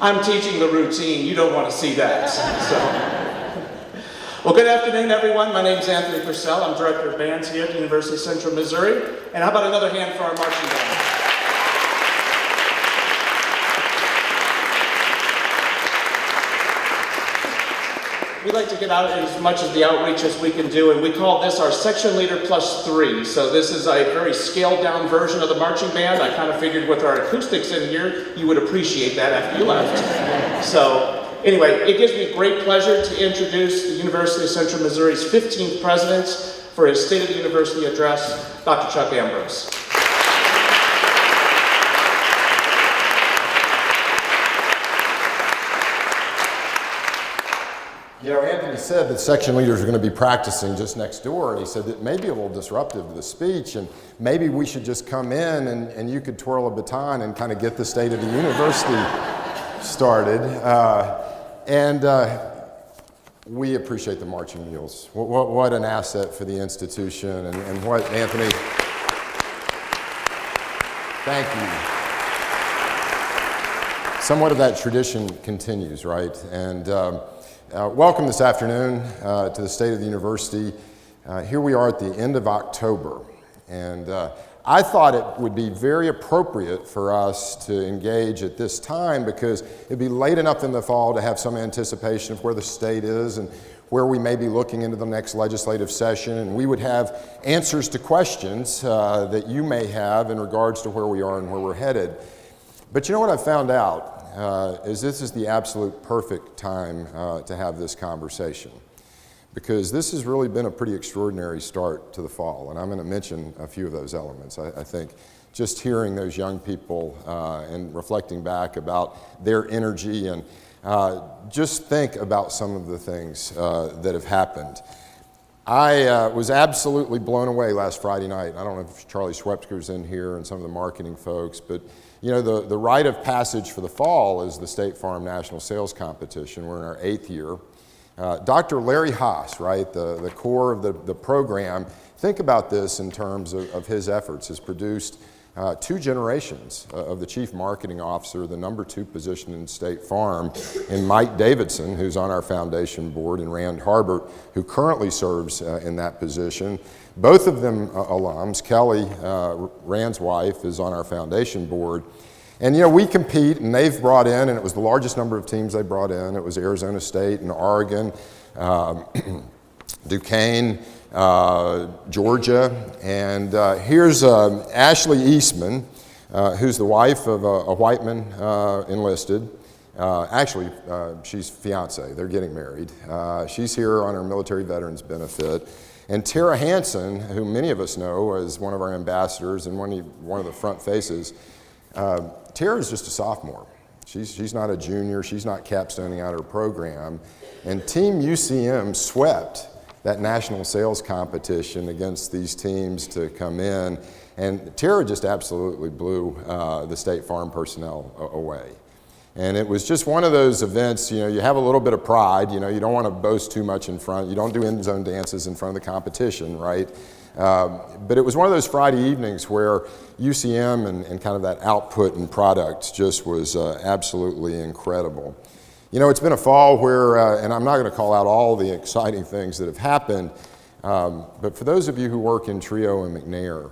I'm teaching the routine. You don't want to see that. So. Well, good afternoon, everyone. My name is Anthony Purcell. I'm Director of Bands here at the University of Central Missouri. And how about another hand for our marching band? We like to get out as much of the outreach as we can do, and we call this our Section Leader +3. So this is a very scaled down version of the marching band. I kind of figured with our acoustics in here, you would appreciate that after you left. So anyway, it gives me great pleasure to introduce the University of Central Missouri's 15th president for his State of the University address, Dr. Chuck Ambrose. You know, Anthony said that section leaders are going to be practicing just next door, and he said that may be a little disruptive to the speech, and maybe we should just come in and you could twirl a baton and kind of get the State of the University started. We appreciate the marching mules. What an asset for the institution, and what, Anthony, thank you. Somewhat of that tradition continues, right? And welcome this afternoon to the State of the University. Here we are at the end of October, and I thought it would be very appropriate for us to engage at this time because it'd be late enough in the fall to have some anticipation of where the state is and where we may be looking into the next legislative session, and we would have answers to questions that you may have in regards to where we are and where we're headed. But you know what I found out? Is this is the absolute perfect time to have this conversation, because this has really been a pretty extraordinary start to the fall, and I'm going to mention a few of those elements. I think just hearing those young people and reflecting back about their energy, and just think about some of the things that have happened. I was absolutely blown away last Friday night. I don't know if Charlie Schwepsker's in here and some of the marketing folks, but you know, the rite of passage for the fall is the State Farm National Sales Competition. We're in our 8th year. Dr. Larry Haas, right, the core of the program, think about this in terms of his efforts, has produced 2 generations of the Chief Marketing Officer, the #2 position in State Farm, and Mike Davidson, who's on our foundation board, and Rand Harbert, who currently serves in that position. Both of them alums. Kelly, Rand's wife, is on our foundation board. And you know, we compete, and they've brought in, and it was the largest number of teams they brought in. It was Arizona State and Oregon, Duquesne, Georgia, and here's Ashley Eastman, who's the wife of a Whiteman enlisted. Actually, she's fiance. They're getting married. She's here on her military veterans benefit. And Tara Hansen, who many of us know as one of our ambassadors and one of the front faces, Tara is just a sophomore. She's not a junior. She's not capstoning out her program. And Team UCM swept that national sales competition against these teams to come in. And Tara just absolutely blew the State Farm personnel away. And it was just one of those events, you know, you have a little bit of pride, you know, you don't want to boast too much in front, you don't do end zone dances in front of the competition, right? But it was one of those Friday evenings where UCM and kind of that output and product just was absolutely incredible. You know, it's been a fall where, and I'm not going to call out all the exciting things that have happened, but for those of you who work in Trio and McNair,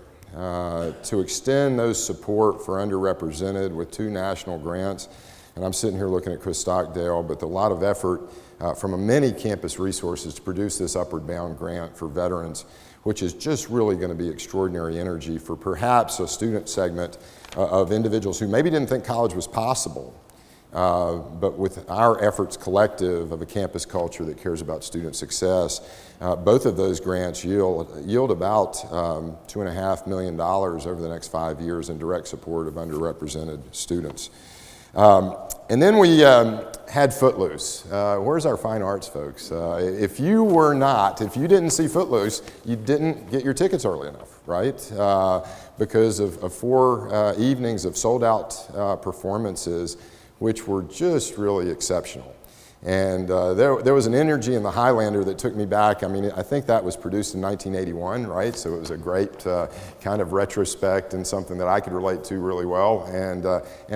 to extend those support for underrepresented with 2 national grants, and I'm sitting here looking at Chris Stockdale, but a lot of effort from many campus resources to produce this Upward Bound grant for veterans, which is just really going to be extraordinary energy for perhaps a student segment of individuals who maybe didn't think college was possible. But with our efforts collective of a campus culture that cares about student success, both of those grants yield about $2.5 million over the next 5 years in direct support of underrepresented students. And then we had Footloose. Where's our fine arts folks? If you didn't see Footloose, you didn't get your tickets early enough, right? Because of 4 evenings of sold out performances, which were just really exceptional. And there was an energy in the Highlander that took me back. I mean, I think that was produced in 1981, right? So it was a great kind of retrospect and something that I could relate to really well. And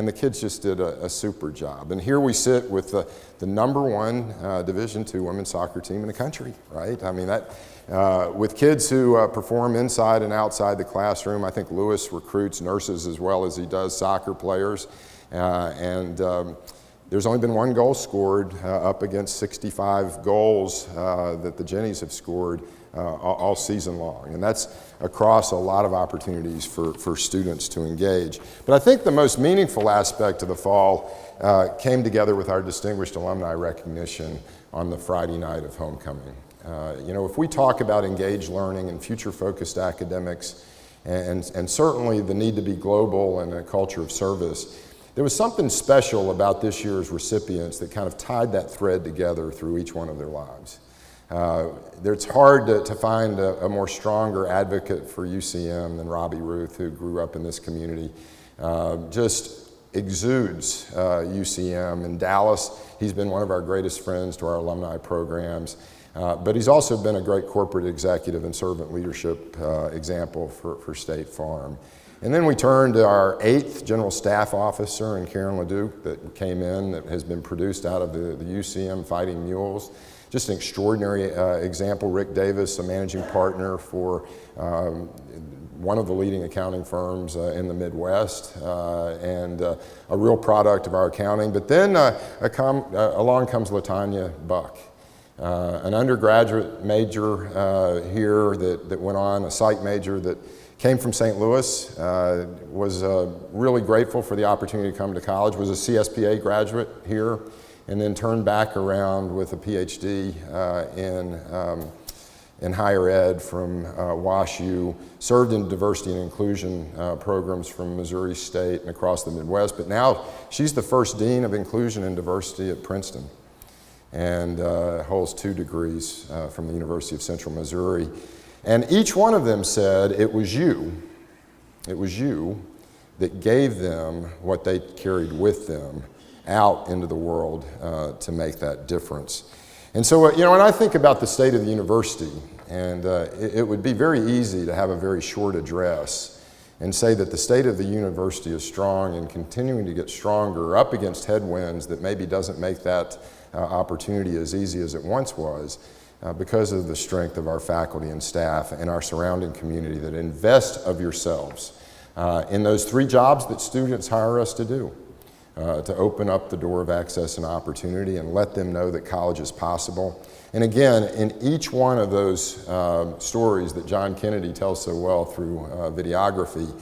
the kids just did a super job. And here we sit with the #1 Division II women's soccer team in the country, right? I mean, with kids who perform inside and outside the classroom. I think Lewis recruits nurses as well as he does soccer players. There's only been 1 goal scored up against 65 goals that the Jennies have scored all season long. And that's across a lot of opportunities for students to engage. But I think the most meaningful aspect of the fall came together with our distinguished alumni recognition on the Friday night of homecoming. If we talk about engaged learning and future-focused academics, and certainly the need to be global and a culture of service, there was something special about this year's recipients that kind of tied that thread together through each one of their lives. It's hard to find a more stronger advocate for UCM than Robbie Ruth, who grew up in this community. Just exudes UCM. In Dallas, he's been one of our greatest friends to our alumni programs. But he's also been a great corporate executive and servant leadership example for State Farm. And then we turn to our 8th General Staff Officer in Karen LeDuc that came in, that has been produced out of the UCM Fighting Mules. Just an extraordinary example. Rick Davis, a managing partner for one of the leading accounting firms in the Midwest, and a real product of our accounting. But then along comes LaTanya Buck, an undergraduate major here that went on, a psych major that came from St. Louis, was really grateful for the opportunity to come to college, was a CSPA graduate here, and then turned back around with a PhD in higher ed from WashU, served in diversity and inclusion programs from Missouri State and across the Midwest, but now she's the first Dean of Inclusion and Diversity at Princeton, and holds 2 degrees from the University of Central Missouri. And each one of them said it was you that gave them what they carried with them out into the world to make that difference. And so, when I think about the state of the university, and it would be very easy to have a very short address and say that the state of the university is strong and continuing to get stronger up against headwinds that maybe doesn't make that opportunity as easy as it once was. Because of the strength of our faculty and staff and our surrounding community that invest of yourselves in those 3 jobs that students hire us to do, to open up the door of access and opportunity and let them know that college is possible. And again, in each one of those stories that John Kennedy tells so well through videography,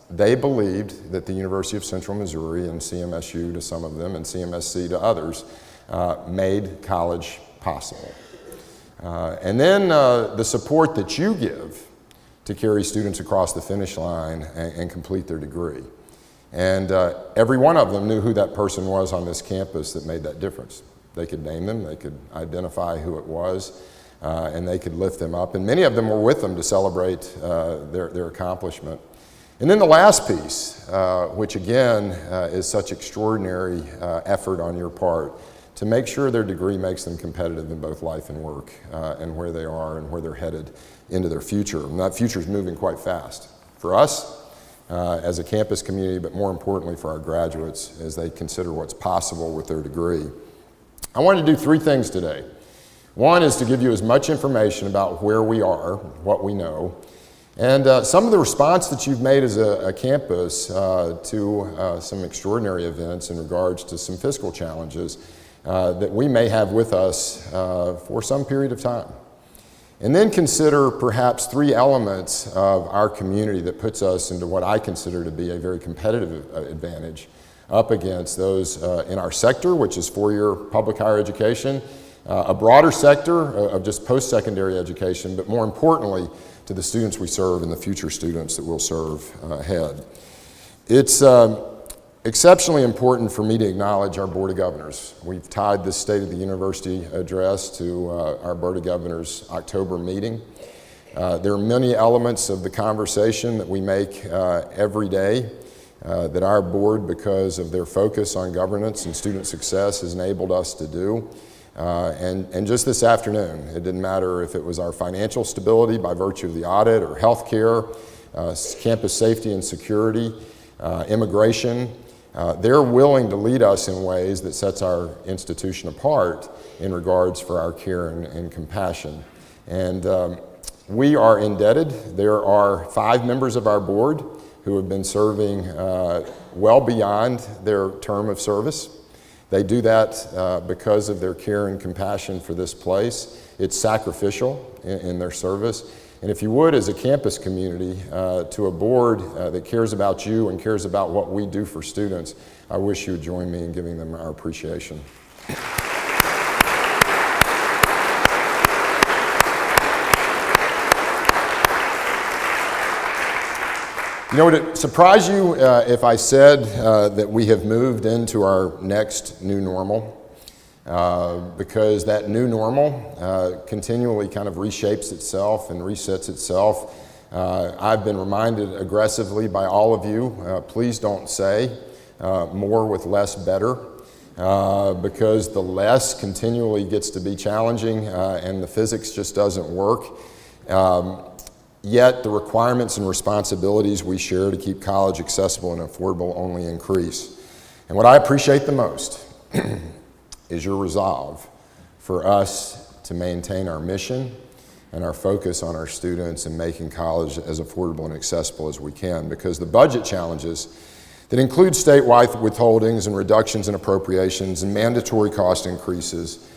they believed that the University of Central Missouri and CMSU to some of them and CMSC to others made college possible. And then the support that you give to carry students across the finish line and complete their degree. And every one of them knew who that person was on this campus that made that difference. They could name them, they could identify who it was, and they could lift them up. And many of them were with them to celebrate their accomplishment. And then the last piece, which again is such extraordinary effort on your part, to make sure their degree makes them competitive in both life and work, and where they are and where they're headed into their future. And that future is moving quite fast for us as a campus community, but more importantly for our graduates as they consider what's possible with their degree. I wanted to do 3 things today. One is to give you as much information about where we are, what we know, and some of the response that you've made as a campus to some extraordinary events in regards to some fiscal challenges that we may have with us for some period of time. And then consider perhaps 3 elements of our community that puts us into what I consider to be a very competitive advantage up against those in our sector, which is 4-year public higher education, a broader sector of just post-secondary education, but more importantly, to the students we serve and the future students that we'll serve ahead. It's exceptionally important for me to acknowledge our Board of Governors. We've tied this State of the University address to our Board of Governors October meeting. There are many elements of the conversation that we make every day that our board, because of their focus on governance and student success, has enabled us to do. And just this afternoon, it didn't matter if it was our financial stability by virtue of the audit, or healthcare, campus safety and security, immigration. They're willing to lead us in ways that sets our institution apart in regards for our care and compassion. And we are indebted. There are 5 members of our board who have been serving well beyond their term of service. They do that because of their care and compassion for this place. It's sacrificial in their service. And if you would, as a campus community, to a board that cares about you and cares about what we do for students, I wish you would join me in giving them our appreciation. You know, would it surprise you if I said that we have moved into our next new normal? Because that new normal continually kind of reshapes itself and resets itself. I've been reminded aggressively by all of you, please don't say more with less better, because the less continually gets to be challenging and the physics just doesn't work. Yet the requirements and responsibilities we share to keep college accessible and affordable only increase. And what I appreciate the most is your resolve for us to maintain our mission and our focus on our students and making college as affordable and accessible as we can, because the budget challenges that include statewide withholdings and reductions in appropriations and mandatory cost increases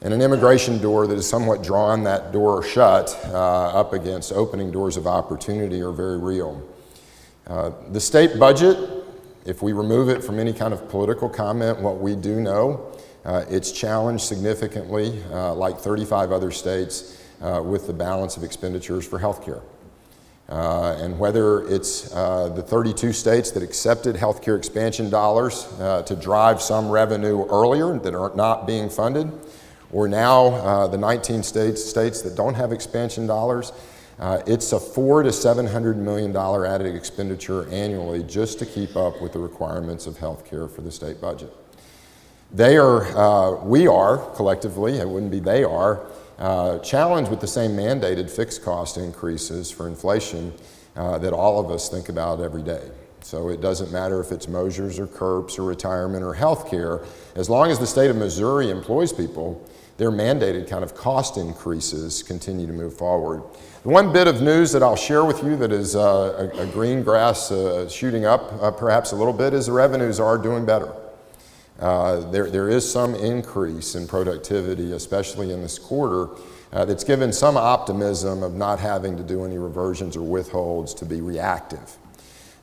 and an immigration door that has somewhat drawn that door shut up against opening doors of opportunity are very real. The state budget, if we remove it from any kind of political comment, what we do know, it's challenged significantly, like 35 other states, with the balance of expenditures for healthcare. And whether it's the 32 states that accepted healthcare expansion dollars to drive some revenue earlier that are not being funded, or now the 19 states that don't have expansion dollars, it's a $400 to $700 million added expenditure annually just to keep up with the requirements of healthcare for the state budget. We are collectively, it wouldn't be they are, challenged with the same mandated fixed cost increases for inflation that all of us think about every day. So it doesn't matter if it's Mosers or CURPS or retirement or healthcare, as long as the state of Missouri employs people, their mandated kind of cost increases continue to move forward. The one bit of news that I'll share with you that is a green grass shooting up perhaps a little bit is the revenues are doing better. There is some increase in productivity, especially in this quarter, that's given some optimism of not having to do any reversions or withholds to be reactive.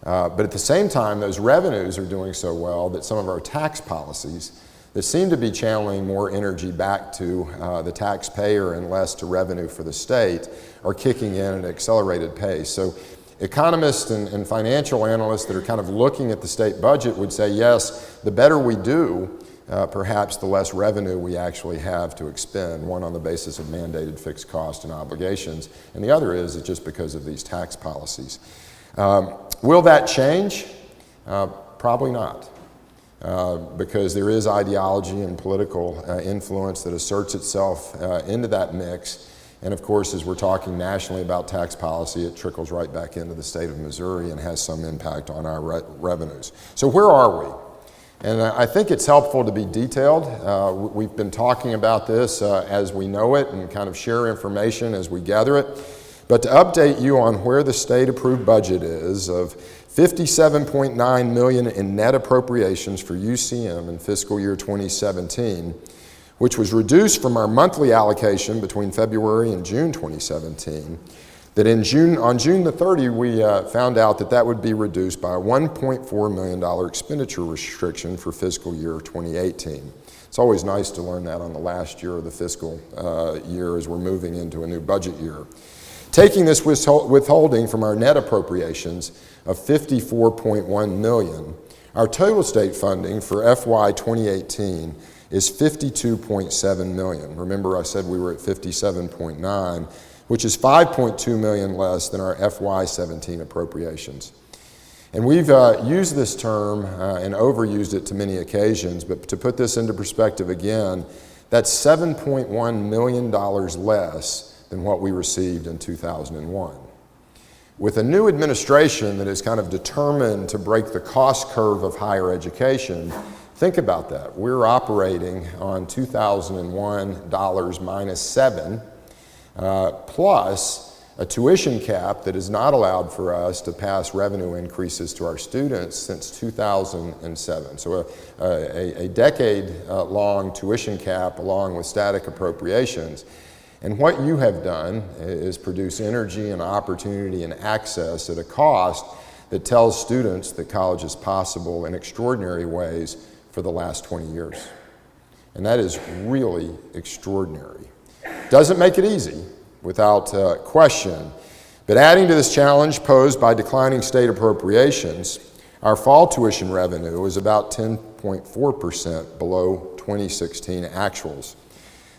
But at the same time, those revenues are doing so well that some of our tax policies that seem to be channeling more energy back to the taxpayer and less to revenue for the state are kicking in at an accelerated pace. So economists and financial analysts that are kind of looking at the state budget would say, yes, the better we do, perhaps the less revenue we actually have to expend, one on the basis of mandated fixed cost and obligations, and the other is just because of these tax policies. Will that change? Probably not. Because there is ideology and political influence that asserts itself into that mix. And of course, as we're talking nationally about tax policy, it trickles right back into the state of Missouri and has some impact on our revenues. So where are we? And I think it's helpful to be detailed. We've been talking about this as we know it and kind of share information as we gather it. But to update you on where the state approved budget is of $57.9 million in net appropriations for UCM in fiscal year 2017, which was reduced from our monthly allocation between February and June 2017, that on June the 30th, we found out that would be reduced by a $1.4 million expenditure restriction for fiscal year 2018. It's always nice to learn that on the last year of the fiscal year as we're moving into a new budget year. Taking this withholding from our net appropriations of $54.1 million, our total state funding for FY 2018 is $52.7 million. Remember I said we were at $57.9, which is $5.2 million less than our FY 17 appropriations. And we've used this term and overused it to many occasions, but to put this into perspective again, that's $7.1 million less than what we received in 2001. With a new administration that is kind of determined to break the cost curve of higher education, think about that. We're operating on 2001 dollars minus 7, plus a tuition cap that has not allowed for us to pass revenue increases to our students since 2007. So a decade-long tuition cap along with static appropriations. And what you have done is produce energy and opportunity and access at a cost that tells students that college is possible in extraordinary ways for the last 20 years. And that is really extraordinary. Doesn't make it easy, without question. But adding to this challenge posed by declining state appropriations, our fall tuition revenue is about 10.4% below 2016 actuals.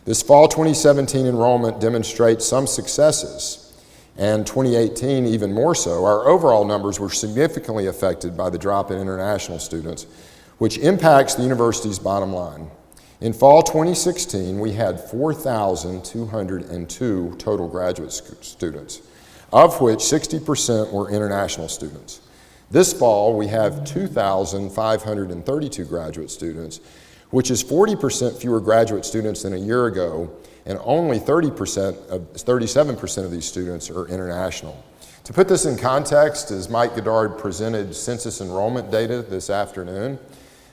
This fall 2017 enrollment demonstrates some successes, and 2018 even more so. Our overall numbers were significantly affected by the drop in international students, which impacts the university's bottom line. In fall 2016, we had 4,202 total graduate students, of which 60% were international students. This fall, we have 2,532 graduate students, which is 40% fewer graduate students than a year ago, and only 37% of these students are international. To put this in context, as Mike Goddard presented census enrollment data this afternoon,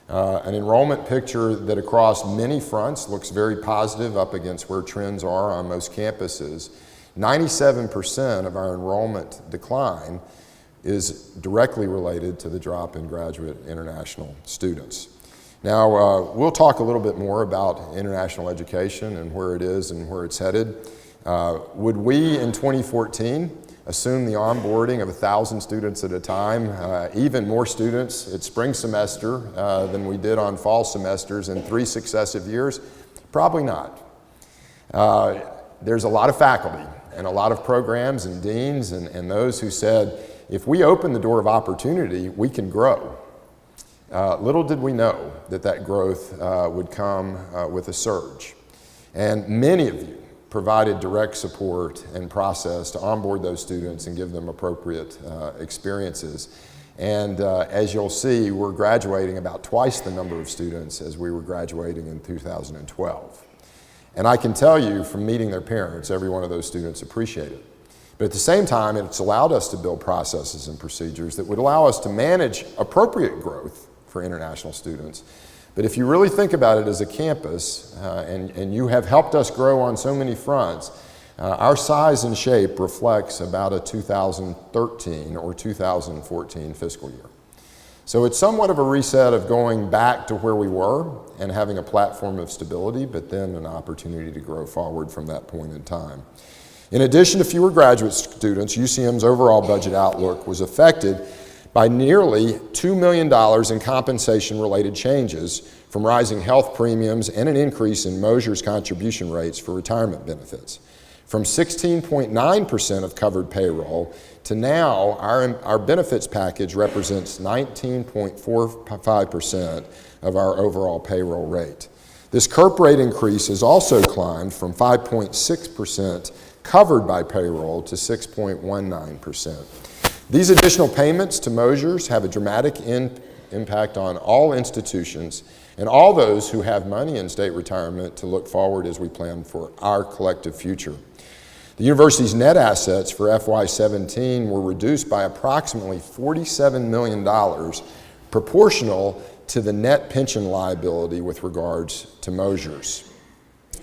an enrollment picture that across many fronts looks very positive up against where trends are on most campuses. 97% of our enrollment decline is directly related to the drop in graduate international students. Now, we'll talk a little bit more about international education and where it is and where it's headed. Would we in 2014 assume the onboarding of 1,000 students at a time, even more students at spring semester than we did on fall semesters in 3 successive years? Probably not. There's a lot of faculty and a lot of programs and deans and those who said, if we open the door of opportunity, we can grow. Little did we know that that growth would come with a surge. And many of you provided direct support and process to onboard those students and give them appropriate experiences. And as you'll see, we're graduating about twice the number of students as we were graduating in 2012. And I can tell you from meeting their parents, every one of those students appreciate it. But at the same time, it's allowed us to build processes and procedures that would allow us to manage appropriate growth for international students. But if you really think about it as a campus, and you have helped us grow on so many fronts, our size and shape reflects about a 2013 or 2014 fiscal year. So it's somewhat of a reset of going back to where we were and having a platform of stability, but then an opportunity to grow forward from that point in time. In addition to fewer graduate students, UCM's overall budget outlook was affected by nearly $2 million in compensation-related changes from rising health premiums and an increase in Mosher's contribution rates for retirement benefits. From 16.9% of covered payroll to now, our benefits package represents 19.45% of our overall payroll rate. This CURP rate increase has also climbed from 5.6% covered by payroll to 6.19%. These additional payments to Mosher's have a dramatic impact on all institutions and all those who have money in state retirement to look forward as we plan for our collective future. The university's net assets for FY17 were reduced by approximately $47 million, proportional to the net pension liability with regards to Mosher's.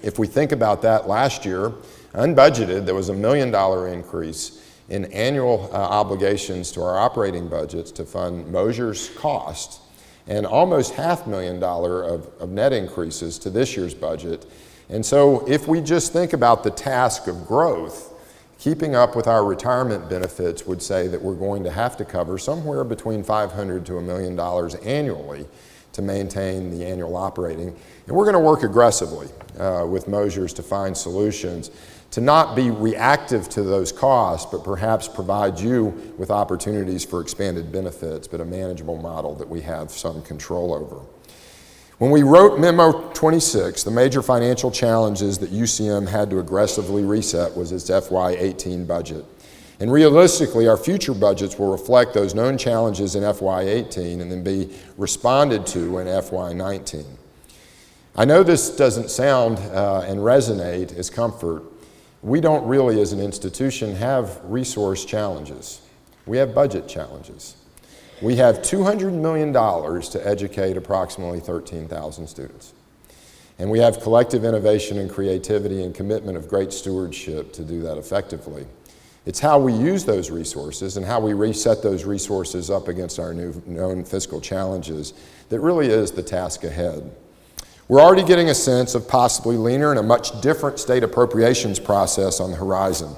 If we think about that, last year, unbudgeted, there was $1 million increase in annual obligations to our operating budgets to fund Mosher's costs, and almost $500,000 of net increases to this year's budget. And so if we just think about the task of growth, keeping up with our retirement benefits would say that we're going to have to cover somewhere between $500,000 to $1 million annually to maintain the annual operating. And we're going to work aggressively with Mosher's to find solutions to not be reactive to those costs, but perhaps provide you with opportunities for expanded benefits, but a manageable model that we have some control over. When we wrote Memo 26, the major financial challenges that UCM had to aggressively reset was its FY18 budget. And realistically, our future budgets will reflect those known challenges in FY18 and then be responded to in FY19. I know this doesn't sound and resonate as comfort. We don't really, as an institution, have resource challenges. We have budget challenges. We have $200 million to educate approximately 13,000 students. And we have collective innovation and creativity and commitment of great stewardship to do that effectively. It's how we use those resources and how we reset those resources up against our new known fiscal challenges that really is the task ahead. We're already getting a sense of possibly leaner and a much different state appropriations process on the horizon.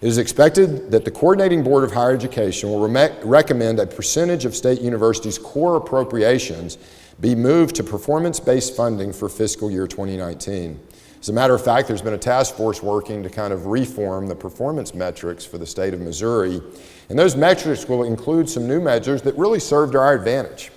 It is expected that the Coordinating Board of Higher Education will recommend a percentage of state universities' core appropriations be moved to performance-based funding for fiscal year 2019. As a matter of fact, there's been a task force working to kind of reform the performance metrics for the state of Missouri, and those metrics will include some new measures that really serve to our advantage.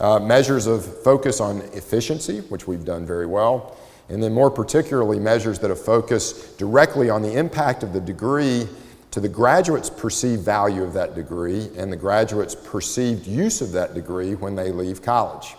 Measures of focus on efficiency, which we've done very well, and then more particularly measures that have focused directly on the impact of the degree to the graduate's perceived value of that degree and the graduate's perceived use of that degree when they leave college.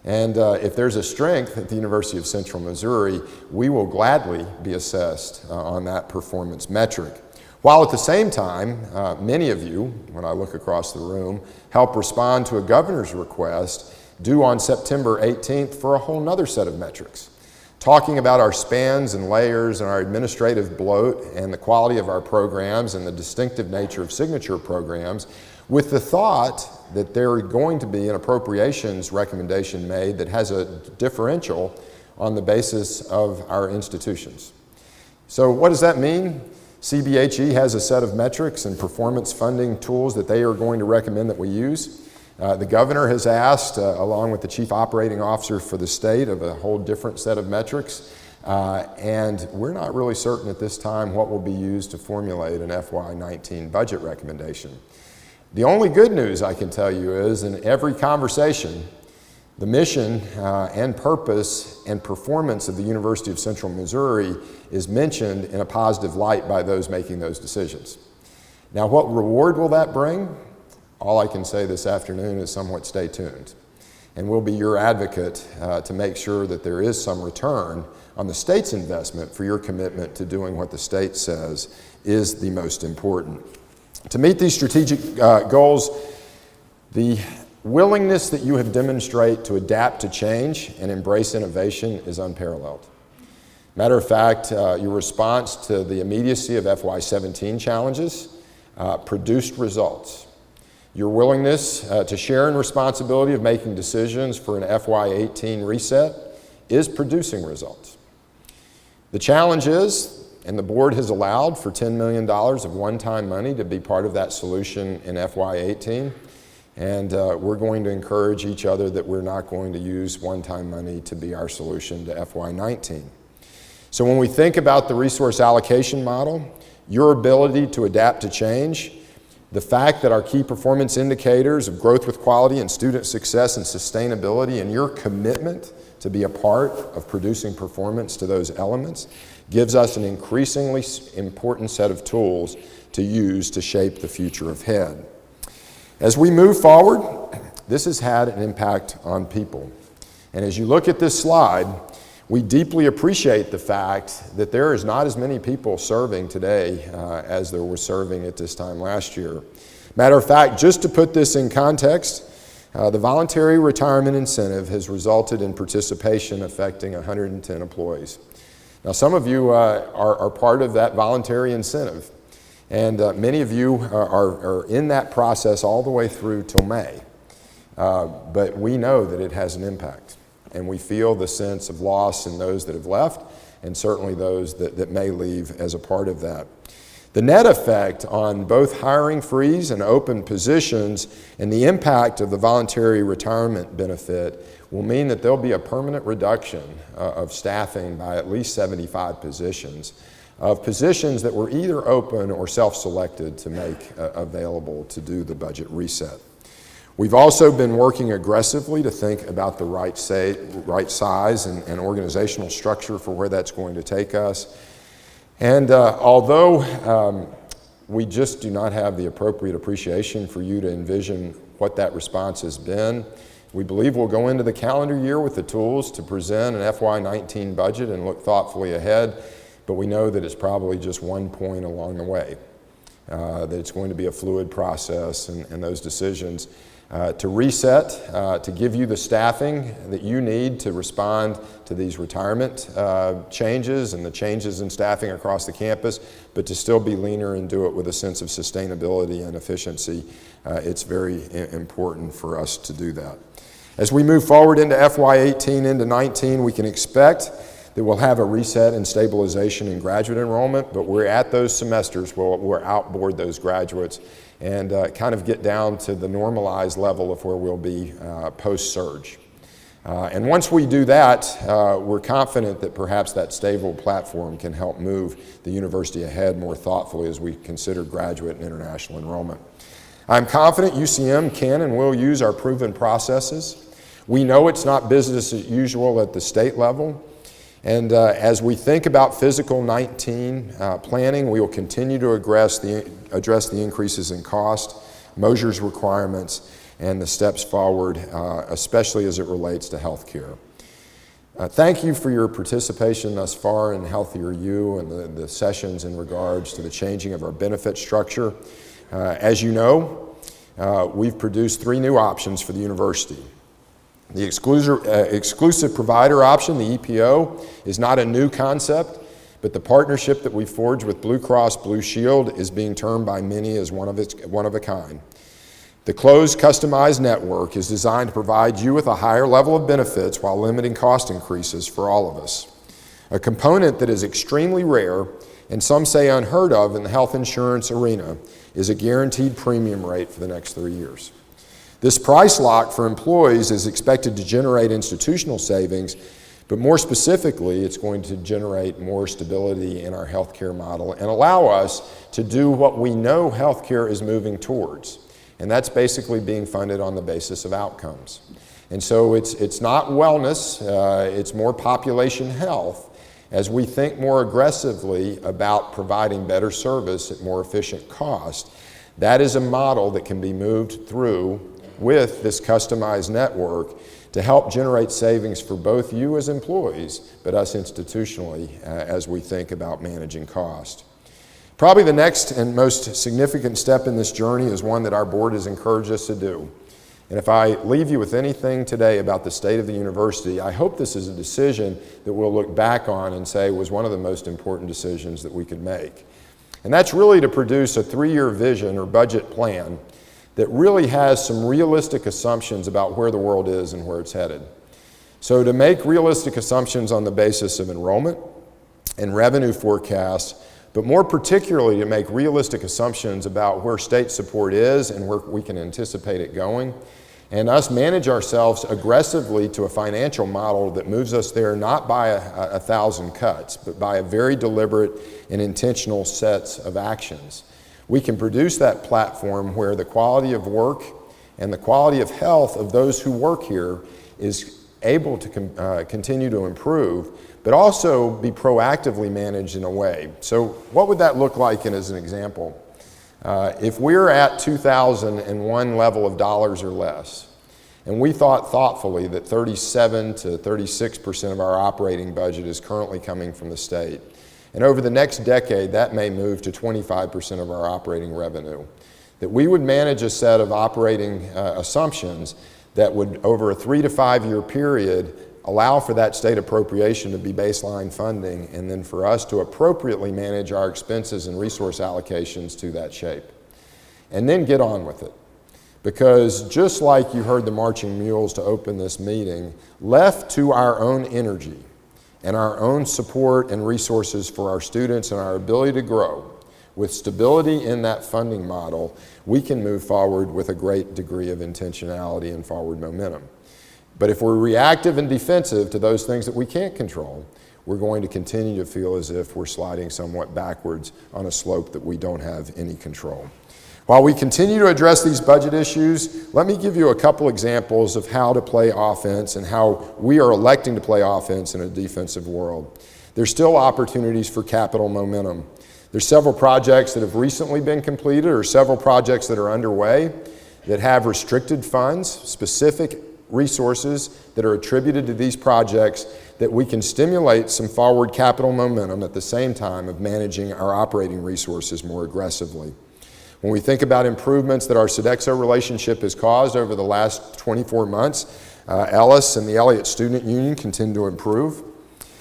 And if there's a strength at the University of Central Missouri, we will gladly be assessed on that performance metric. While at the same time, many of you, when I look across the room, help respond to a governor's request due on September 18th for a whole nother set of metrics, talking about our spans and layers and our administrative bloat and the quality of our programs and the distinctive nature of signature programs, with the thought that there are going to be an appropriations recommendation made that has a differential on the basis of our institutions. So what does that mean? CBHE has a set of metrics and performance funding tools that they are going to recommend that we use. The governor has asked, along with the chief operating officer for the state, of a whole different set of metrics, and we're not really certain at this time what will be used to formulate an FY19 budget recommendation. The only good news I can tell you is in every conversation, the mission and purpose and performance of the University of Central Missouri is mentioned in a positive light by those making those decisions. Now, what reward will that bring? All I can say this afternoon is somewhat stay tuned. And we'll be your advocate to make sure that there is some return on the state's investment for your commitment to doing what the state says is the most important. To meet these strategic goals, the willingness that you have demonstrated to adapt to change and embrace innovation is unparalleled. Matter of fact, your response to the immediacy of FY17 challenges produced results. Your willingness to share in responsibility of making decisions for an FY18 reset is producing results. The challenge is, and the board has allowed for $10 million of one-time money to be part of that solution in FY18. And we're going to encourage each other that we're not going to use one-time money to be our solution to FY19. So when we think about the resource allocation model, your ability to adapt to change, the fact that our key performance indicators of growth with quality and student success and sustainability and your commitment to be a part of producing performance to those elements gives us an increasingly important set of tools to use to shape the future ahead. As we move forward, this has had an impact on people. And as you look at this slide, we deeply appreciate the fact that there is not as many people serving today as there were serving at this time last year. Matter of fact, just to put this in context, the voluntary retirement incentive has resulted in participation affecting 110 employees. Now, some of you are part of that voluntary incentive, and many of you are in that process all the way through till May. But we know that it has an impact, and we feel the sense of loss in those that have left, and certainly those that may leave as a part of that. The net effect on both hiring freeze and open positions and the impact of the voluntary retirement benefit will mean that there'll be a permanent reduction of staffing by at least 75 positions of positions that were either open or self-selected to make available to do the budget reset. We've also been working aggressively to think about the right size and organizational structure for where that's going to take us. And although we just do not have the appropriate appreciation for you to envision what that response has been, we believe we'll go into the calendar year with the tools to present an FY19 budget and look thoughtfully ahead, but we know that it's probably just one point along the way, that it's going to be a fluid process, and those decisions to reset, to give you the staffing that you need to respond to these retirement changes and the changes in staffing across the campus, but to still be leaner and do it with a sense of sustainability and efficiency. It's very important for us to do that. As we move forward into FY18 into 19, we can expect that we'll have a reset and stabilization in graduate enrollment, but we're at those semesters where we'll outboard those graduates and kind of get down to the normalized level of where we'll be post-surge. And once we do that, we're confident that perhaps that stable platform can help move the university ahead more thoughtfully as we consider graduate and international enrollment. I'm confident UCM can and will use our proven processes. We know it's not business as usual at the state level. And as we think about fiscal 19 planning, we will continue to address the increases in cost, Mosher's requirements, and the steps forward, especially as it relates to health care. Thank you for your participation thus far in Healthier You and the sessions in regards to the changing of our benefit structure. As you know, we've produced 3 new options for the university. The exclusive provider option, the EPO, is not a new concept, but the partnership that we forged with Blue Cross Blue Shield is being termed by many as one of a kind. The closed, customized network is designed to provide you with a higher level of benefits while limiting cost increases for all of us. A component that is extremely rare, and some say unheard of in the health insurance arena, is a guaranteed premium rate for the next 3 years. This price lock for employees is expected to generate institutional savings, but more specifically, it's going to generate more stability in our healthcare model and allow us to do what we know healthcare is moving towards, and that's basically being funded on the basis of outcomes. And so it's not wellness, it's more population health as we think more aggressively about providing better service at more efficient cost. That is a model that can be moved through with this customized network to help generate savings for both you as employees, but us institutionally as we think about managing cost. Probably the next and most significant step in this journey is one that our board has encouraged us to do. And if I leave you with anything today about the state of the university, I hope this is a decision that we'll look back on and say was one of the most important decisions that we could make. And that's really to produce a 3-year vision or budget plan that really has some realistic assumptions about where the world is and where it's headed. So to make realistic assumptions on the basis of enrollment and revenue forecasts, but more particularly to make realistic assumptions about where state support is and where we can anticipate it going, and us manage ourselves aggressively to a financial model that moves us there not by a thousand cuts, but by a very deliberate and intentional sets of actions. We can produce that platform where the quality of work and the quality of health of those who work here is able to continue to improve, but also be proactively managed in a way. So what would that look like as an example? If we're at 2001 level of dollars or less, and we thought thoughtfully that 37 to 36% of our operating budget is currently coming from the state, and over the next decade, that may move to 25% of our operating revenue. That we would manage a set of operating assumptions that would, over a 3 to 5 year period, allow for that state appropriation to be baseline funding, and then for us to appropriately manage our expenses and resource allocations to that shape. And then get on with it. Because just like you heard the marching mules to open this meeting, left to our own energy, and our own support and resources for our students and our ability to grow, with stability in that funding model, we can move forward with a great degree of intentionality and forward momentum. But if we're reactive and defensive to those things that we can't control, we're going to continue to feel as if we're sliding somewhat backwards on a slope that we don't have any control. While we continue to address these budget issues, let me give you a couple examples of how to play offense and how we are electing to play offense in a defensive world. There's still opportunities for capital momentum. There's several projects that have recently been completed or several projects that are underway that have restricted funds, specific resources that are attributed to these projects that we can stimulate some forward capital momentum at the same time of managing our operating resources more aggressively. When we think about improvements that our Sodexo relationship has caused over the last 24 months, Ellis and the Elliott Student Union continue to improve.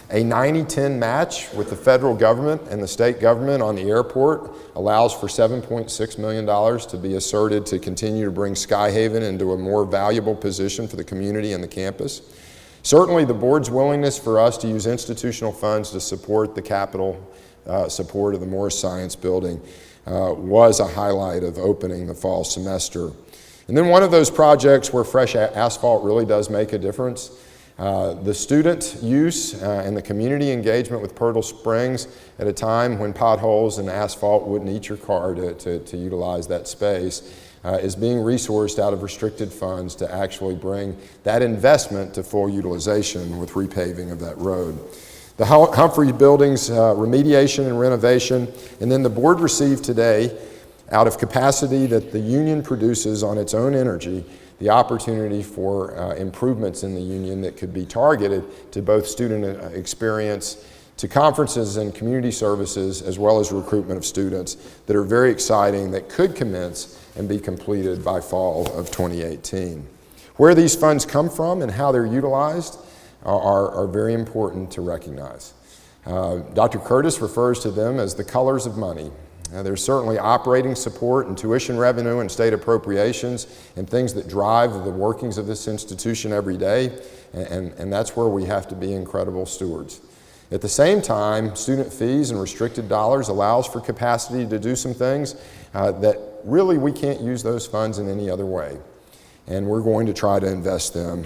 A 90-10 match with the federal government and the state government on the airport allows for $7.6 million to be asserted to continue to bring Skyhaven into a more valuable position for the community and the campus. Certainly the board's willingness for us to use institutional funds to support the capital support of the Morris Science Building was a highlight of opening the fall semester. And then one of those projects where fresh asphalt really does make a difference, the student use and the community engagement with Purtle Springs at a time when potholes and asphalt wouldn't eat your car to utilize that space is being resourced out of restricted funds to actually bring that investment to full utilization with repaving of that road. The Humphrey Building's remediation and renovation, and then the board received today, out of capacity that the union produces on its own energy, the opportunity for improvements in the union that could be targeted to both student experience, to conferences and community services, as well as recruitment of students that are very exciting, that could commence and be completed by fall of 2018. Where these funds come from and how they're utilized are very important to recognize. Dr. Curtis refers to them as the colors of money. There's certainly operating support and tuition revenue and state appropriations and things that drive the workings of this institution every day, and that's where we have to be incredible stewards. At the same time, student fees and restricted dollars allows for capacity to do some things that really we can't use those funds in any other way. And we're going to try to invest them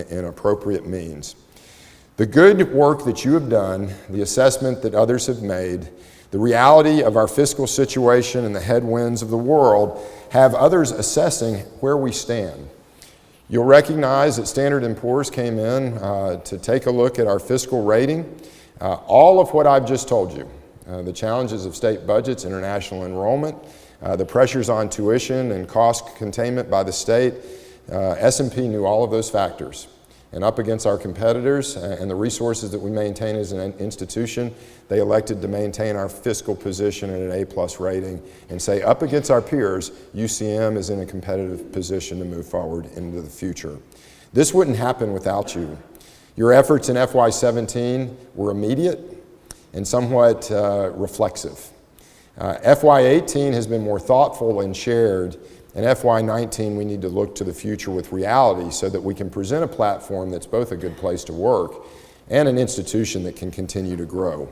in appropriate means. The good work that you have done, the assessment that others have made, the reality of our fiscal situation and the headwinds of the world have others assessing where we stand. You'll recognize that Standard & Poor's came in to take a look at our fiscal rating. All of what I've just told you, the challenges of state budgets, international enrollment, the pressures on tuition and cost containment by the state, S&P knew all of those factors. And up against our competitors and the resources that we maintain as an institution, they elected to maintain our fiscal position at an A+ rating and say up against our peers, UCM is in a competitive position to move forward into the future. This wouldn't happen without you. Your efforts in FY17 were immediate and somewhat reflexive. FY18 has been more thoughtful and shared, and FY19 we need to look to the future with reality so that we can present a platform that's both a good place to work and an institution that can continue to grow.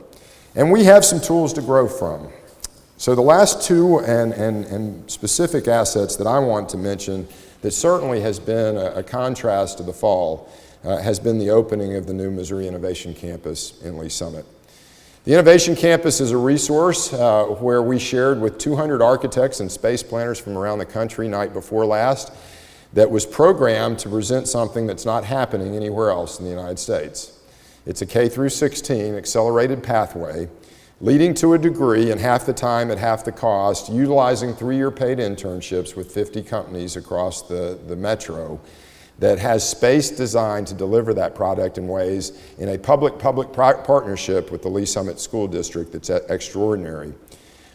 And we have some tools to grow from. So the last two and specific assets that I want to mention that certainly has been a contrast to the fall has been the opening of the new Missouri Innovation Campus in Lee Summit. The Innovation Campus is a resource where we shared with 200 architects and space planners from around the country night before last that was programmed to present something that's not happening anywhere else in the United States. It's a K-16 accelerated pathway leading to a degree in half the time at half the cost, utilizing 3-year paid internships with 50 companies across the metro that has space designed to deliver that product in ways in a public-public partnership with the Lee Summit School District that's extraordinary.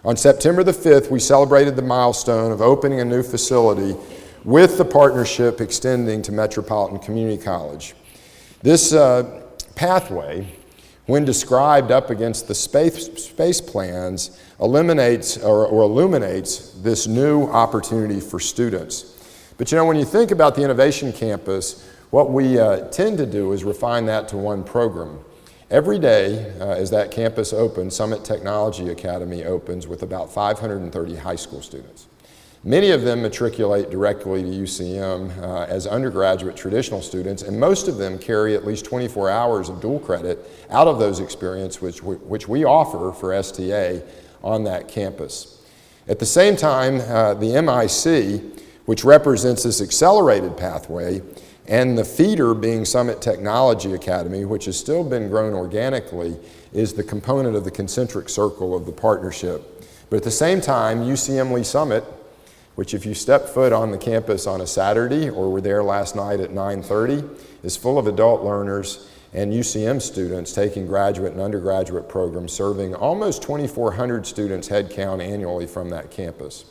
On September the 5th, we celebrated the milestone of opening a new facility with the partnership extending to Metropolitan Community College. This pathway, when described up against the space plans, eliminates or illuminates this new opportunity for students. But you know, when you think about the Innovation Campus, what we tend to do is refine that to one program. Every day as that campus opens, Summit Technology Academy opens with about 530 high school students. Many of them matriculate directly to UCM as undergraduate traditional students, and most of them carry at least 24 hours of dual credit out of those experiences which we offer for STA on that campus. At the same time, the MIC, which represents this accelerated pathway, and the feeder being Summit Technology Academy, which has still been grown organically, is the component of the concentric circle of the partnership. But at the same time, UCM Lee Summit, which if you step foot on the campus on a Saturday or were there last night at 9:30, is full of adult learners and UCM students taking graduate and undergraduate programs, serving almost 2,400 students head count annually from that campus.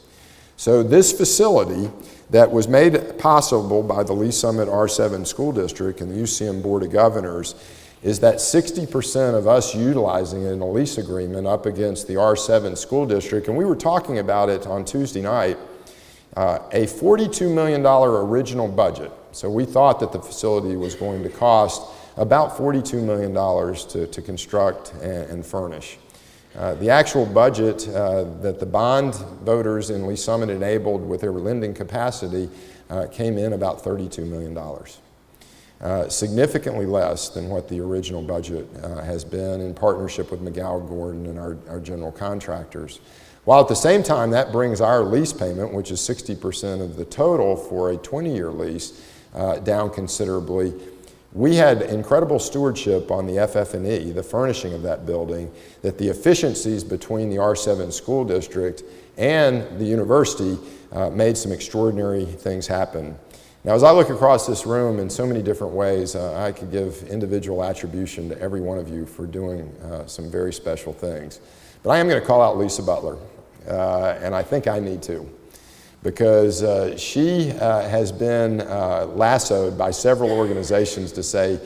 So this facility that was made possible by the Lee Summit R7 School District and the UCM Board of Governors is that 60% of us utilizing it in a lease agreement up against the R7 School District, and we were talking about it on Tuesday night, a $42 million original budget. So we thought that the facility was going to cost about $42 million to construct and furnish. The actual budget that the bond voters in Lee Summit enabled with their lending capacity came in about $32 million. Significantly less than what the original budget has been in partnership with McGowan Gordon and our general contractors. While at the same time that brings our lease payment, which is 60% of the total for a 20-year lease, down considerably. We had incredible stewardship on the FF&E, the furnishing of that building, that the efficiencies between the R7 school district and the university made some extraordinary things happen. Now, as I look across this room in so many different ways, I could give individual attribution to every one of you for doing some very special things. But I am going to call out Lisa Butler, and I think I need to, because she has been lassoed by several organizations to say,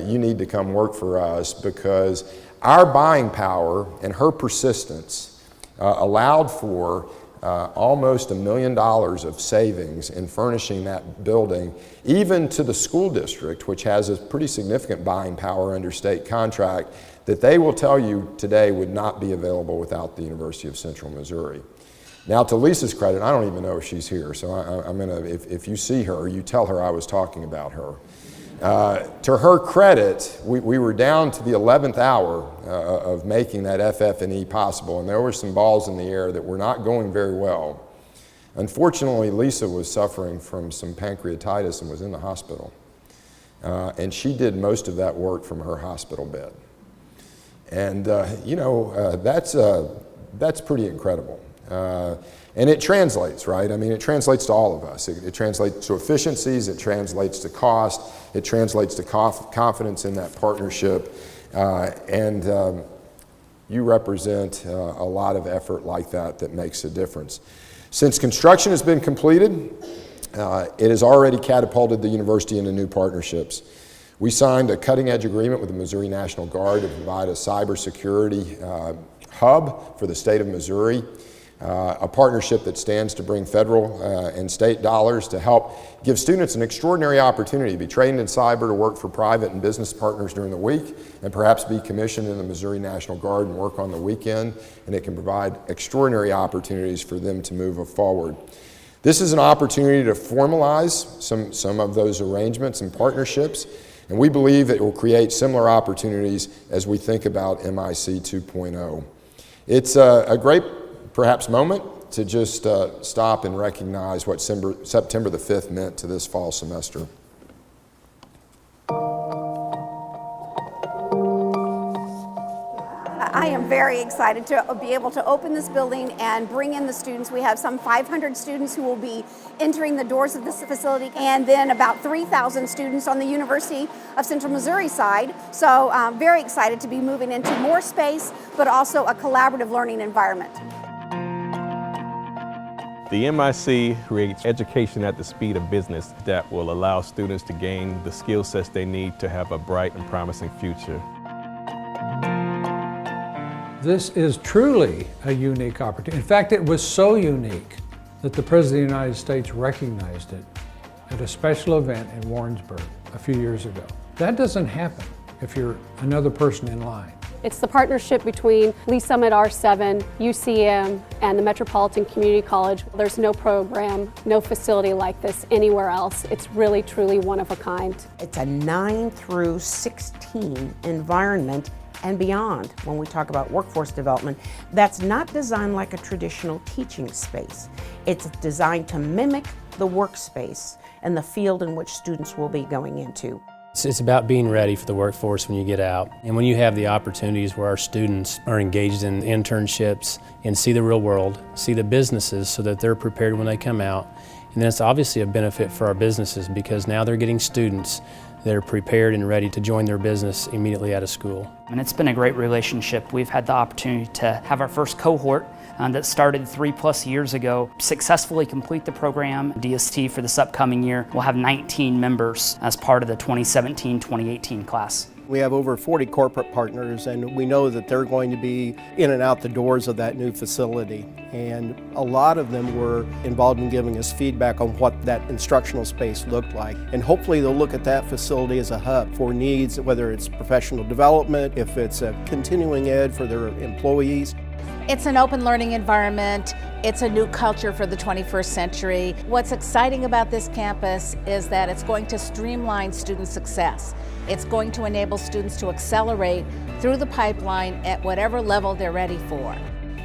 you need to come work for us, because our buying power and her persistence allowed for almost $1 million of savings in furnishing that building, even to the school district, which has a pretty significant buying power under state contract, that they will tell you today would not be available without the University of Central Missouri. Now, to Lisa's credit, I don't even know if she's here, so I'm gonna, if you see her, you tell her I was talking about her. To her credit, we were down to the 11th hour of making that FF&E possible, and there were some balls in the air that were not going very well. Unfortunately, Lisa was suffering from some pancreatitis and was in the hospital. And she did most of that work from her hospital bed. And that's pretty incredible. And it translates, right? I mean, it translates to all of us. It translates to efficiencies, it translates to cost, it translates to confidence in that partnership, and you represent a lot of effort like that makes a difference. Since construction has been completed, it has already catapulted the university into new partnerships. We signed a cutting-edge agreement with the Missouri National Guard to provide a cybersecurity hub for the state of Missouri. A partnership that stands to bring federal and state dollars to help give students an extraordinary opportunity to be trained in cyber, to work for private and business partners during the week, and perhaps be commissioned in the Missouri National Guard and work on the weekend, and it can provide extraordinary opportunities for them to move forward. This is an opportunity to formalize some of those arrangements and partnerships, and we believe it will create similar opportunities as we think about MIC 2.0. It's a great perhaps moment to just stop and recognize what September the 5th meant to this fall semester. I am very excited to be able to open this building and bring in the students. We have some 500 students who will be entering the doors of this facility, and then about 3,000 students on the University of Central Missouri side. So I'm very excited to be moving into more space, but also a collaborative learning environment. The MIC creates education at the speed of business that will allow students to gain the skill sets they need to have a bright and promising future. This is truly a unique opportunity. In fact, it was so unique that the President of the United States recognized it at a special event in Warrensburg a few years ago. That doesn't happen if you're another person in line. It's the partnership between Lee Summit R7, UCM, and the Metropolitan Community College. There's no program, no facility like this anywhere else. It's really, truly one of a kind. It's a 9 through 16 environment and beyond. When we talk about workforce development, that's not designed like a traditional teaching space. It's designed to mimic the workspace and the field in which students will be going into. It's about being ready for the workforce when you get out. And when you have the opportunities where our students are engaged in internships and see the real world, see the businesses so that they're prepared when they come out. And then it's obviously a benefit for our businesses because now they're getting students that are prepared and ready to join their business immediately out of school. And it's been a great relationship. We've had the opportunity to have our first cohort that started 3+ years ago successfully complete the program. DST for this upcoming year will have 19 members as part of the 2017-2018 class. We have over 40 corporate partners, and we know that they're going to be in and out the doors of that new facility. And a lot of them were involved in giving us feedback on what that instructional space looked like. And hopefully they'll look at that facility as a hub for needs, whether it's professional development, if it's a continuing ed for their employees. It's an open learning environment. It's a new culture for the 21st century. What's exciting about this campus is that it's going to streamline student success. It's going to enable students to accelerate through the pipeline at whatever level they're ready for.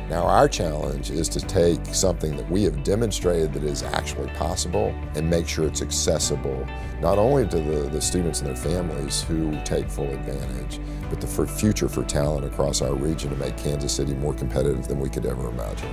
Now our challenge is to take something that we have demonstrated that is actually possible and make sure it's accessible, not only to the students and their families who take full advantage, but for future for talent across our region to make Kansas City more competitive than we could ever imagine.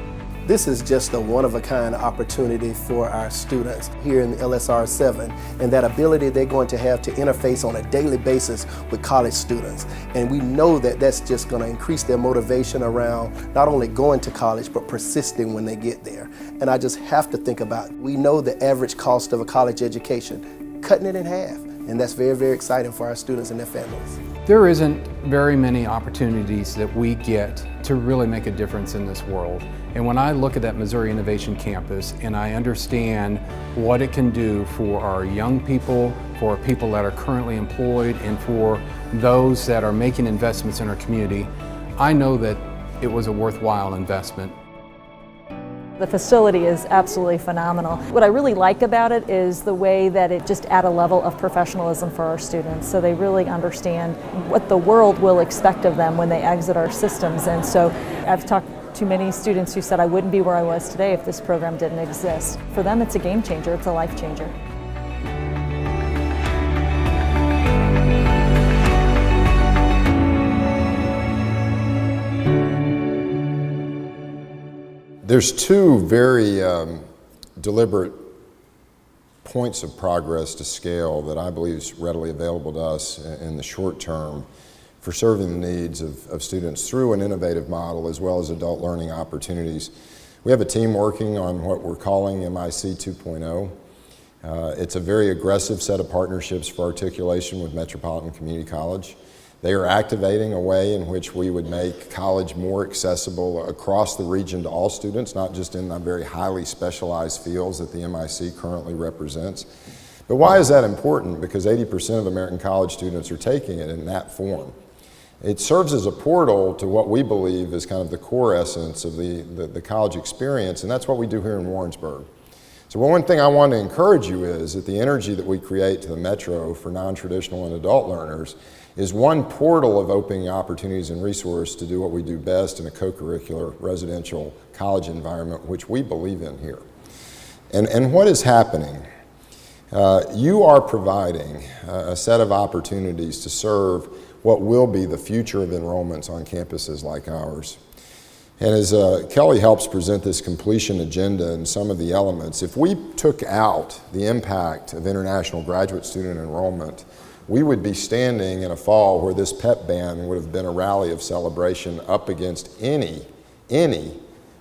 This is just a one-of-a-kind opportunity for our students here in the LSR 7, and that ability they're going to have to interface on a daily basis with college students. And we know that that's just going to increase their motivation around not only going to college, but persisting when they get there. And I just have to think about, we know the average cost of a college education, cutting it in half. And that's very, very exciting for our students and their families. There isn't very many opportunities that we get to really make a difference in this world. And when I look at that Missouri Innovation Campus and I understand what it can do for our young people, for people that are currently employed, and for those that are making investments in our community, I know that it was a worthwhile investment. The facility is absolutely phenomenal. What I really like about it is the way that it just adds a level of professionalism for our students, so they really understand what the world will expect of them when they exit our systems. And so I've talked to many students who said I wouldn't be where I was today if this program didn't exist. For them, it's a game changer, it's a life changer. There's two very deliberate points of progress to scale that I believe is readily available to us in the short term for serving the needs of students through an innovative model as well as adult learning opportunities. We have a team working on what we're calling MIC 2.0. It's a very aggressive set of partnerships for articulation with Metropolitan Community College. They are activating a way in which we would make college more accessible across the region to all students, not just in the very highly specialized fields that the MIC currently represents. But why is that important? Because 80% of American college students are taking it in that form. It serves as a portal to what we believe is kind of the core essence of the college experience, and that's what we do here in Warrensburg. So one thing I want to encourage you is that the energy that we create to the Metro for non-traditional and adult learners is one portal of opening opportunities and resources to do what we do best in a co-curricular residential college environment, which we believe in here. And what is happening? You are providing a set of opportunities to serve what will be the future of enrollments on campuses like ours. And as Kelly helps present this completion agenda and some of the elements, if we took out the impact of international graduate student enrollment, we would be standing in a fall where this pep band would have been a rally of celebration up against any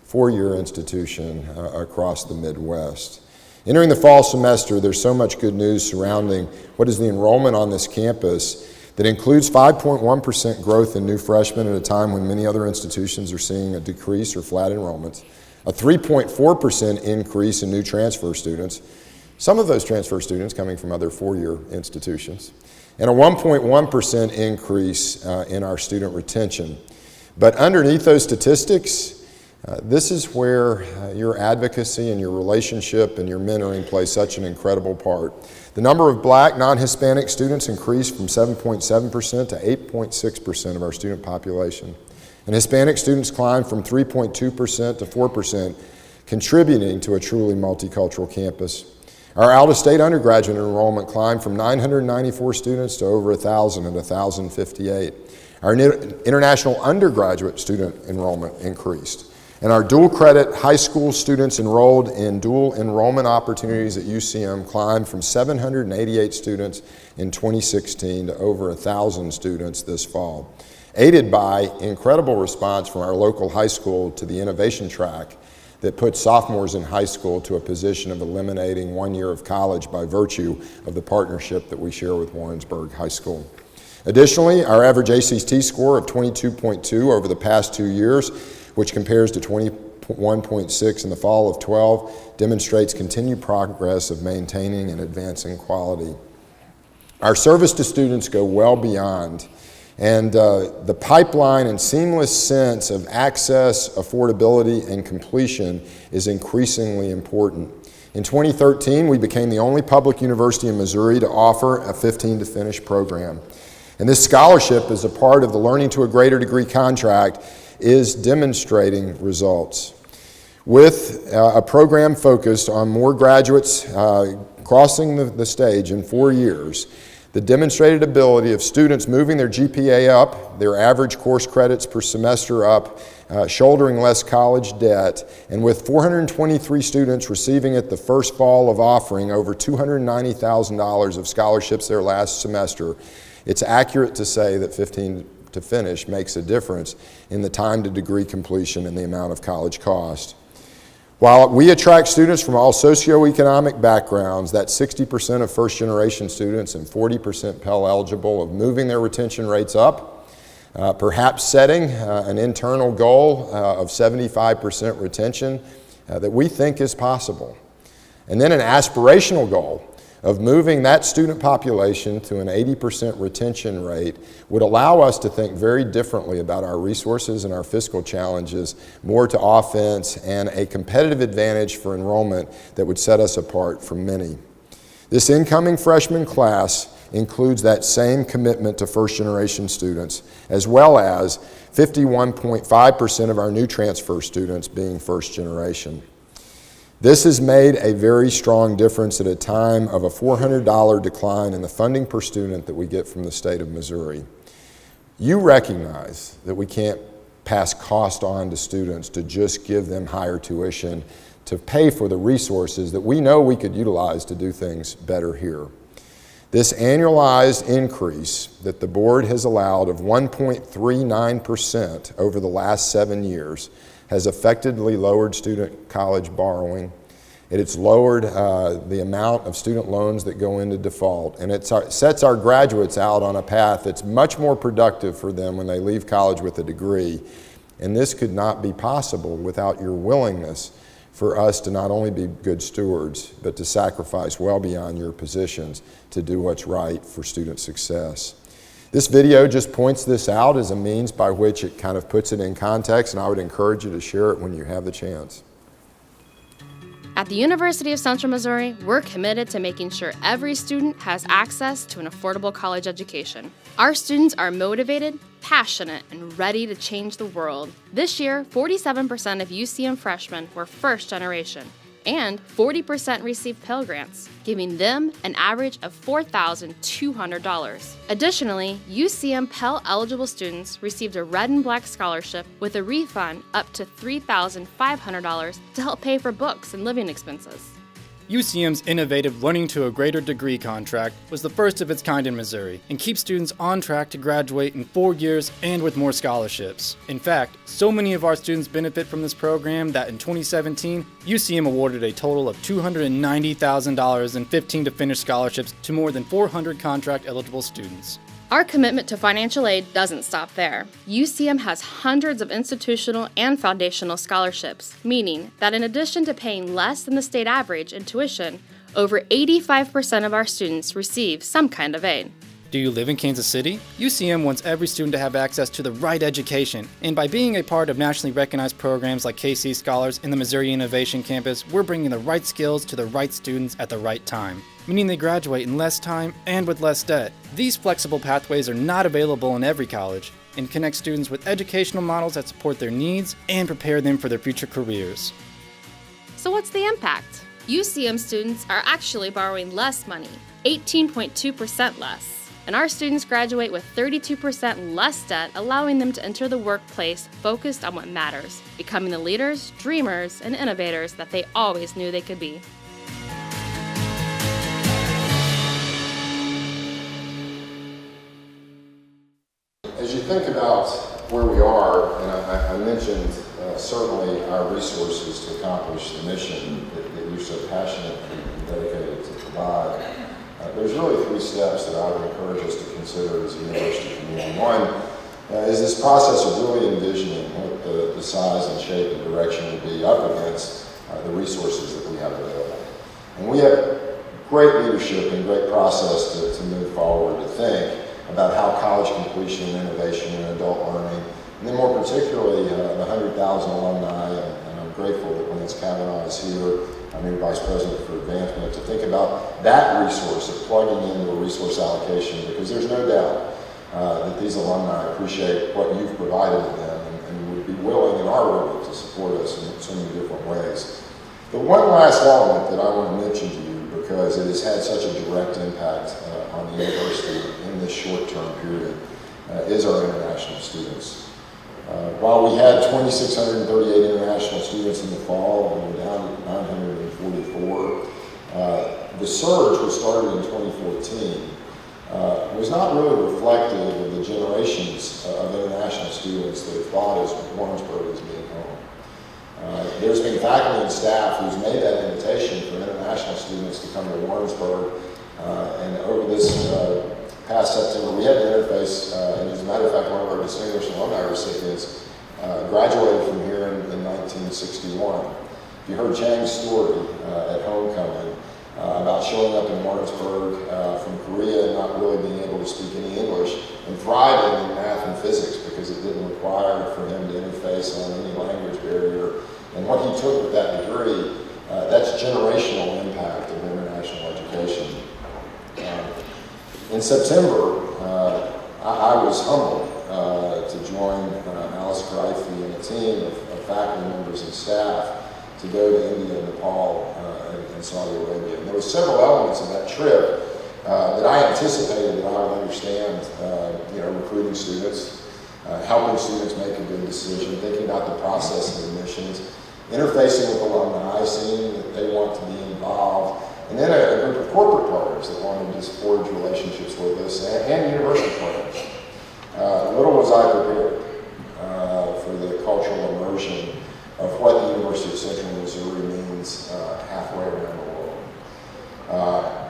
four-year institution across the Midwest. Entering the fall semester, there's so much good news surrounding what is the enrollment on this campus that includes 5.1% growth in new freshmen at a time when many other institutions are seeing a decrease or flat enrollments, a 3.4% increase in new transfer students, some of those transfer students coming from other four-year institutions, and a 1.1% increase in our student retention. But underneath those statistics, this is where your advocacy and your relationship and your mentoring play such an incredible part. The number of black, non-Hispanic students increased from 7.7% to 8.6% of our student population. And Hispanic students climbed from 3.2% to 4%, contributing to a truly multicultural campus. Our out-of-state undergraduate enrollment climbed from 994 students to over 1,000 at 1,058. Our international undergraduate student enrollment increased. And our dual credit high school students enrolled in dual enrollment opportunities at UCM climbed from 788 students in 2016 to over 1,000 students this fall, aided by incredible response from our local high school to the innovation track that puts sophomores in high school to a position of eliminating 1 year of college by virtue of the partnership that we share with Warrensburg High School. Additionally, our average ACT score of 22.2 over the past 2 years, which compares to 21.6 in the fall of 12, demonstrates continued progress of maintaining and advancing quality. Our service to students go well beyond, and the pipeline and seamless sense of access, affordability, and completion is increasingly important. In 2013, we became the only public university in Missouri to offer a 15 to finish program. And this scholarship, as a part of the Learning to a Greater Degree contract, is demonstrating results. With a program focused on more graduates crossing the stage in 4 years, the demonstrated ability of students moving their GPA up, their average course credits per semester up, shouldering less college debt, and with 423 students receiving at the first fall of offering over $290,000 of scholarships their last semester, it's accurate to say that 15 to finish makes a difference in the time to degree completion and the amount of college cost. While we attract students from all socioeconomic backgrounds, that 60% of first-generation students and 40% Pell eligible of moving their retention rates up, perhaps setting an internal goal of 75% retention that we think is possible. And then an aspirational goal of moving that student population to an 80% retention rate would allow us to think very differently about our resources and our fiscal challenges, more to offense and a competitive advantage for enrollment that would set us apart from many. This incoming freshman class includes that same commitment to first-generation students, as well as 51.5% of our new transfer students being first-generation. This has made a very strong difference at a time of a $400 decline in the funding per student that we get from the state of Missouri. You recognize that we can't pass cost on to students to just give them higher tuition to pay for the resources that we know we could utilize to do things better here. This annualized increase that the board has allowed of 1.39% over the last 7 years has effectively lowered student college borrowing. It's lowered the amount of student loans that go into default, and it sets our graduates out on a path that's much more productive for them when they leave college with a degree. And this could not be possible without your willingness for us to not only be good stewards, but to sacrifice well beyond your positions to do what's right for student success. This video just points this out as a means by which it kind of puts it in context, and I would encourage you to share it when you have the chance. At the University of Central Missouri, we're committed to making sure every student has access to an affordable college education. Our students are motivated, passionate, and ready to change the world. This year, 47% of UCM freshmen were first generation, and 40% received Pell Grants, giving them an average of $4,200. Additionally, UCM Pell eligible students received a Red and Black scholarship with a refund up to $3,500 to help pay for books and living expenses. UCM's innovative Learning to a Greater Degree contract was the first of its kind in Missouri and keeps students on track to graduate in 4 years and with more scholarships. In fact, so many of our students benefit from this program that in 2017, UCM awarded a total of $290,000 in 15 to finish scholarships to more than 400 contract eligible students. Our commitment to financial aid doesn't stop there. UCM has hundreds of institutional and foundational scholarships, meaning that in addition to paying less than the state average in tuition, over 85% of our students receive some kind of aid. Do you live in Kansas City? UCM wants every student to have access to the right education, and by being a part of nationally recognized programs like KC Scholars and the Missouri Innovation Campus, we're bringing the right skills to the right students at the right time, meaning they graduate in less time and with less debt. These flexible pathways are not available in every college and connect students with educational models that support their needs and prepare them for their future careers. So what's the impact? UCM students are actually borrowing less money, 18.2% less. And our students graduate with 32% less debt, allowing them to enter the workplace focused on what matters, becoming the leaders, dreamers, and innovators that they always knew they could be. As you think about where we are, and I mentioned certainly our resources to accomplish the mission that you're so passionate and dedicated to provide, there's really three steps that I would encourage us to consider as a university community. One is this process of really envisioning what the size and shape and direction would be up against the resources that we have available. And we have great leadership and great process to move forward, to think about how college completion and innovation and adult learning, and then more particularly the 100,000 alumni, and I'm grateful that Lance Kavanaugh is here, our new Vice President for Advancement, to think about that resource of plugging into a resource allocation, because there's no doubt that these alumni appreciate what you've provided to them and would be willing and are willing to support us in so many different ways. The one last element that I want to mention to you, because it has had such a direct impact on the university in this short-term period, is our international students. While we had 2,638 international students in the fall, and we're down to 944, the surge, which started in 2014, was not really reflective of the generations of international students that have thought of Warrensburg as being home. There's been faculty and staff who's made that invitation for international students to come to Warrensburg, and over this past September, we had to interface, and as a matter of fact, one of our distinguished alumni recipients graduated from here in 1961. You heard Chang's story at homecoming about showing up in Warrensburg from Korea and not really being able to speak any English, and thriving in math and physics because it didn't require for him to interface on any language barrier. And what he took with that degree, that's generational impact of international education. In September, I was humbled to join Alice Grifey and a team of faculty members and staff to go to India, Nepal, and Saudi Arabia. And there were several elements of that trip that I anticipated that I would understand, recruiting students, helping students make a good decision, thinking about the process of admissions, interfacing with alumni, seeing that they want to be involved, and then a group of corporate partners that wanted to forge relationships with us, and university partners. Little was I prepared for the cultural immersion of what the University of Central Missouri means halfway around the world.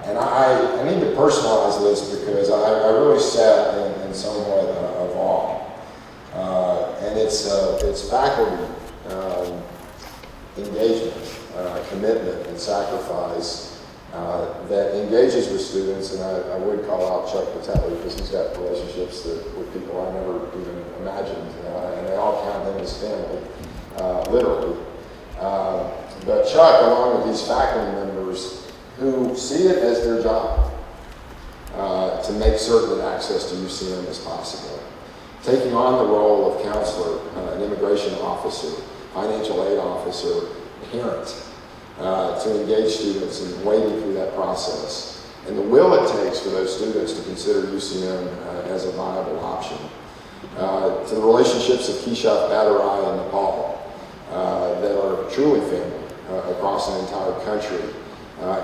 And I need to personalize this because I really sat in somewhat of awe. And it's faculty engagement, commitment, and sacrifice that engages with students, and I would call out Chuck Patelli because he's got relationships with people I never even imagined, and they all count him as family, literally. But Chuck, along with these faculty members who see it as their job to make certain that access to UCM is possible, taking on the role of counselor, an immigration officer, financial aid officer, parent, to engage students and wading through that process, and the will it takes for those students to consider UCM as a viable option. To the relationships of Keshav Badarai in Nepal that are truly family across the entire country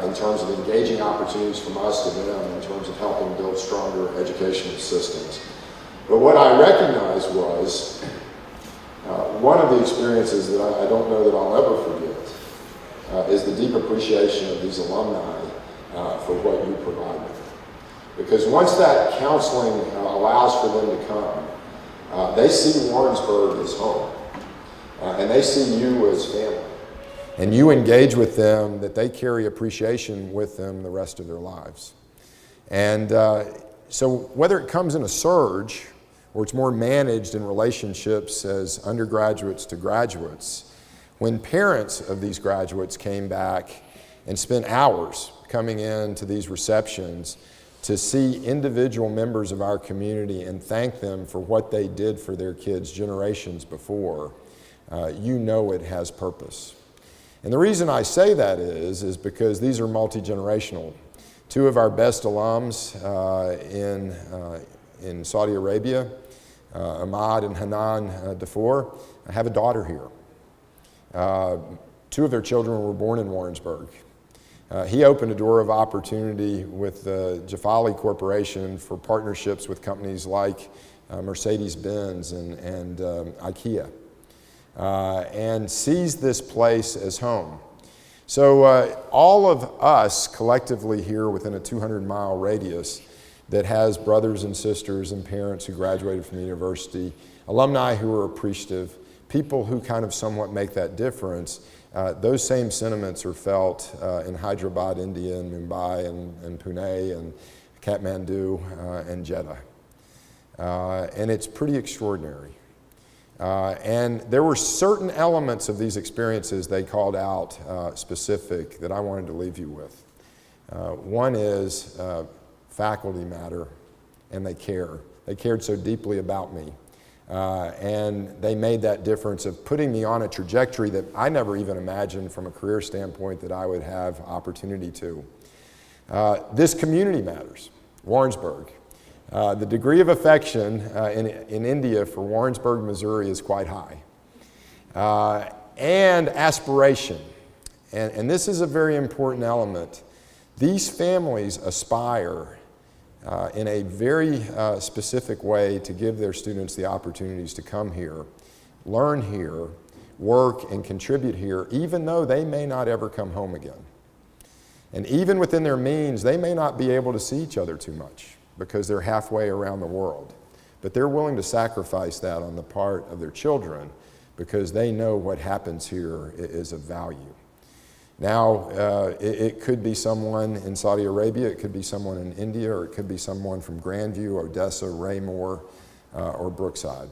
in terms of engaging opportunities from us to them in terms of helping build stronger educational systems. But what I recognized was one of the experiences that I don't know that I'll ever forget is the deep appreciation of these alumni for what you provide them. Because once that counseling allows for them to come, they see Warrensburg as home, and they see you as family. And you engage with them that they carry appreciation with them the rest of their lives. And So whether it comes in a surge or it's more managed in relationships as undergraduates to graduates, when parents of these graduates came back and spent hours coming into these receptions to see individual members of our community and thank them for what they did for their kids generations before, you know it has purpose. And the reason I say that is because these are multi-generational. Two of our best alums in Saudi Arabia, Ahmad and Hanan Dafour, have a daughter here. Two of their children were born in Warrensburg. He opened a door of opportunity with the Jafali Corporation for partnerships with companies like Mercedes-Benz and IKEA, and sees this place as home. So all of us collectively here within a 200-mile radius that has brothers and sisters and parents who graduated from the university, alumni who are appreciative, people who kind of somewhat make that difference, those same sentiments are felt in Hyderabad, India, and Mumbai, and Pune, and Kathmandu, and Jeddah. And it's pretty extraordinary. And there were certain elements of these experiences they called out specific that I wanted to leave you with. One is faculty matter, and they care. They cared so deeply about me. And they made that difference of putting me on a trajectory that I never even imagined from a career standpoint that I would have opportunity to. This community matters. Warrensburg. The degree of affection in India for Warrensburg, Missouri is quite high. And aspiration. And this is a very important element. These families aspire in a very specific way to give their students the opportunities to come here, learn here, work and contribute here, even though they may not ever come home again. And even within their means, they may not be able to see each other too much because they're halfway around the world. But they're willing to sacrifice that on the part of their children because they know what happens here is of value. Now, it could be someone in Saudi Arabia, it could be someone in India, or it could be someone from Grandview, Odessa, Raymore, or Brookside.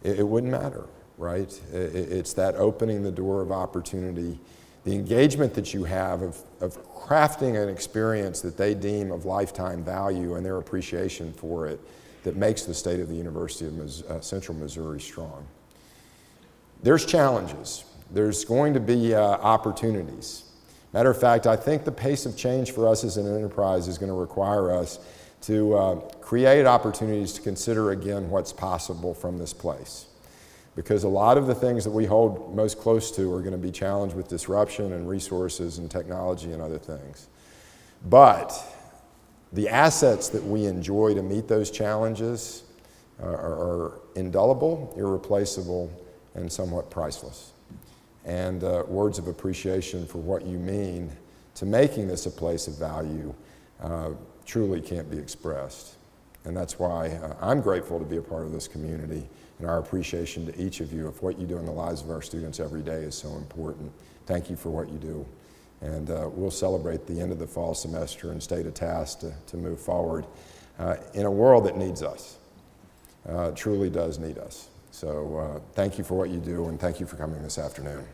It wouldn't matter, right? It's that opening the door of opportunity, the engagement that you have of crafting an experience that they deem of lifetime value and their appreciation for it that makes the state of the University of Central Missouri strong. There's challenges. There's going to be opportunities. Matter of fact, I think the pace of change for us as an enterprise is going to require us to create opportunities to consider again what's possible from this place. Because a lot of the things that we hold most close to are going to be challenged with disruption and resources and technology and other things. But the assets that we enjoy to meet those challenges are indelible, irreplaceable, and somewhat priceless. And words of appreciation for what you mean to making this a place of value truly can't be expressed. And that's why I'm grateful to be a part of this community, and our appreciation to each of you of what you do in the lives of our students every day is so important. Thank you for what you do. And we'll celebrate the end of the fall semester and stay to task to move forward in a world that needs us, truly does need us. So thank you for what you do, and thank you for coming this afternoon.